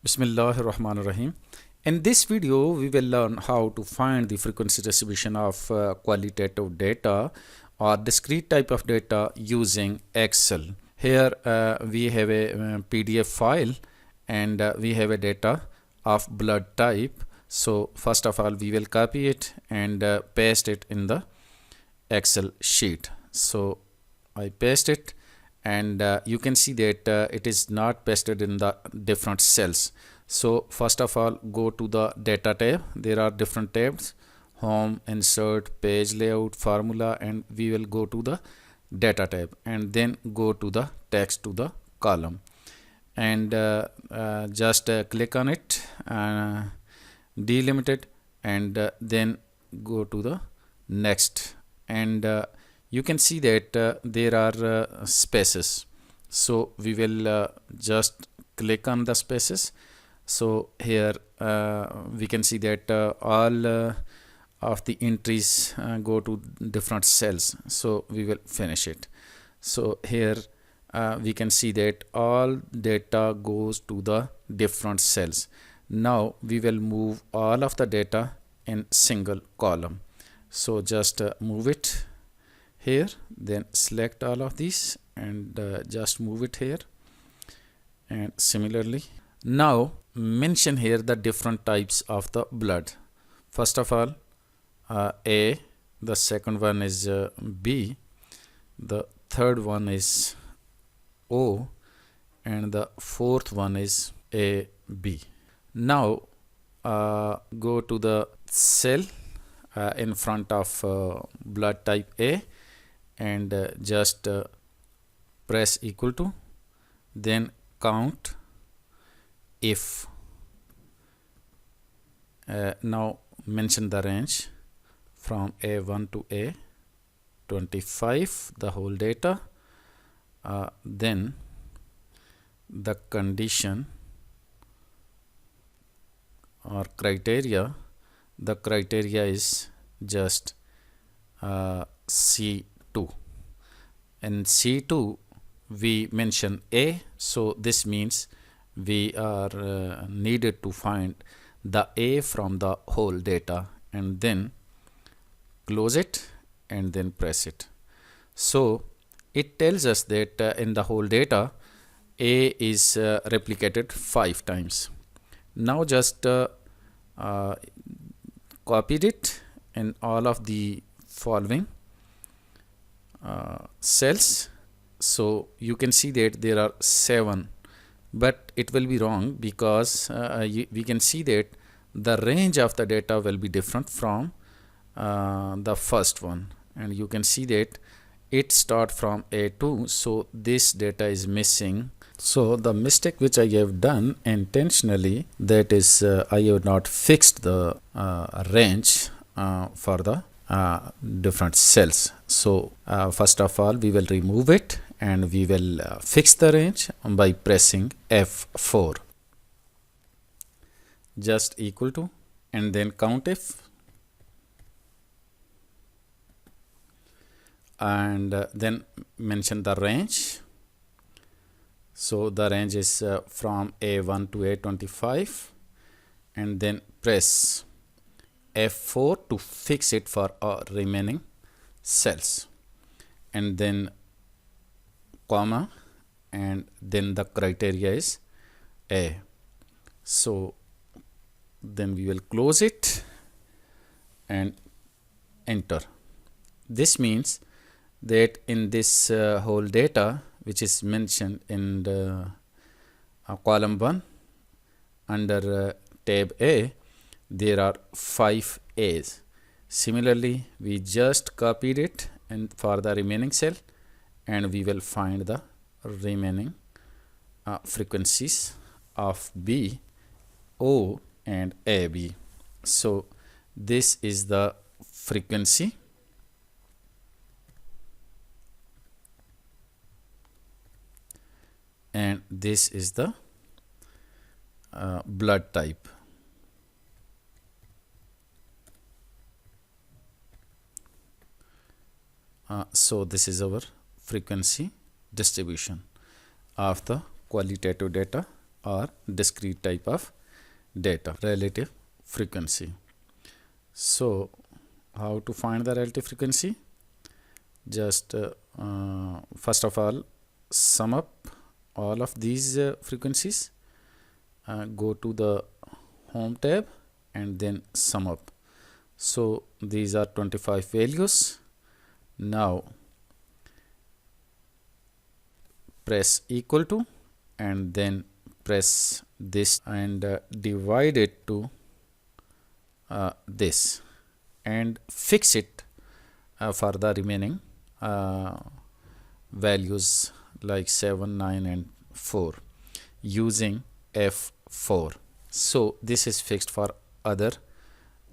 Bismillahirrahmanirrahim. In this video, we will learn how to find the frequency distribution of qualitative data or discrete type of data using Excel. Here we have a PDF file and we have a data of blood type. So first of all, we will copy it and paste it in the Excel sheet. So I paste it, and you can see that it is not pasted in the different cells. So first of all, go to the data tab. There are different tabs: home, insert, page layout, formula, and we will go to the data tab and then go to the text to the column and just click on it, delimit it, and then go to the next, and you can see that there are spaces. So we will just click on the spaces. So here we can see that all of the entries go to different cells. So we will finish it. So here we can see that all data goes to the different cells. Now we will move all of the data in single column. So just move it here, then select all of these and just move it here, and similarly. Now mention here the different types of the blood. First of all, A, the second one is B, the third one is O, and the fourth one is AB. Now go to the cell in front of blood type A and just press equal to, then count if. Now mention the range from A1 to A25, the whole data. Then the condition or criteria, the criteria is just C2. In C2 we mention A, so this means we are needed to find the A from the whole data, and then close it and then press it. So it tells us that in the whole data A is replicated 5 times. Now just copied it in all of the following cells. So you can see that there are 7, but it will be wrong because we can see that the range of the data will be different from the first one, and you can see that it start from A2, so this data is missing. So the mistake which I have done intentionally, that is I have not fixed the range for the different cells. So first of all, we will remove it and we will fix the range by pressing F4. Just equal to, and then count if, and then mention the range. So the range is from A1 to A25, and then press F4 to fix it for remaining cells, and then comma, and then the criteria is A. So then we will close it and enter. This means that in this whole data which is mentioned in the column 1 under tab A, there are 5 A's. Similarly, we just copied it and for the remaining cell, and we will find the remaining frequencies of B, O, and AB. So this is the frequency, and this is the blood type. So this is our frequency distribution of the qualitative data or discrete type of data, relative frequency. So how to find the relative frequency? Just first of all, sum up all of these frequencies, go to the home tab and then sum up. So these are 25 values. Now press equal to and then press this and divide it to this and fix it for the remaining values like 7, 9 and 4 using F4. So this is fixed for other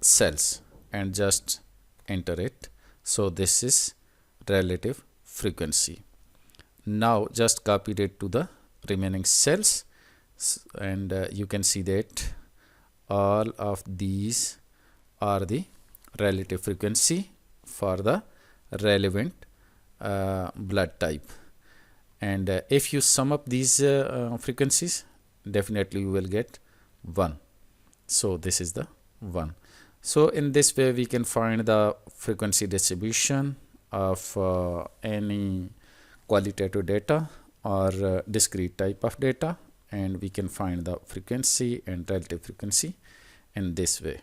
cells and just enter it. So this is relative frequency. Now just copy it to the remaining cells and you can see that all of these are the relative frequency for the relevant blood type. And if you sum up these frequencies, definitely you will get 1. So this is the 1. So in this way we can find the frequency distribution of any qualitative data or discrete type of data, and we can find the frequency and relative frequency in this way.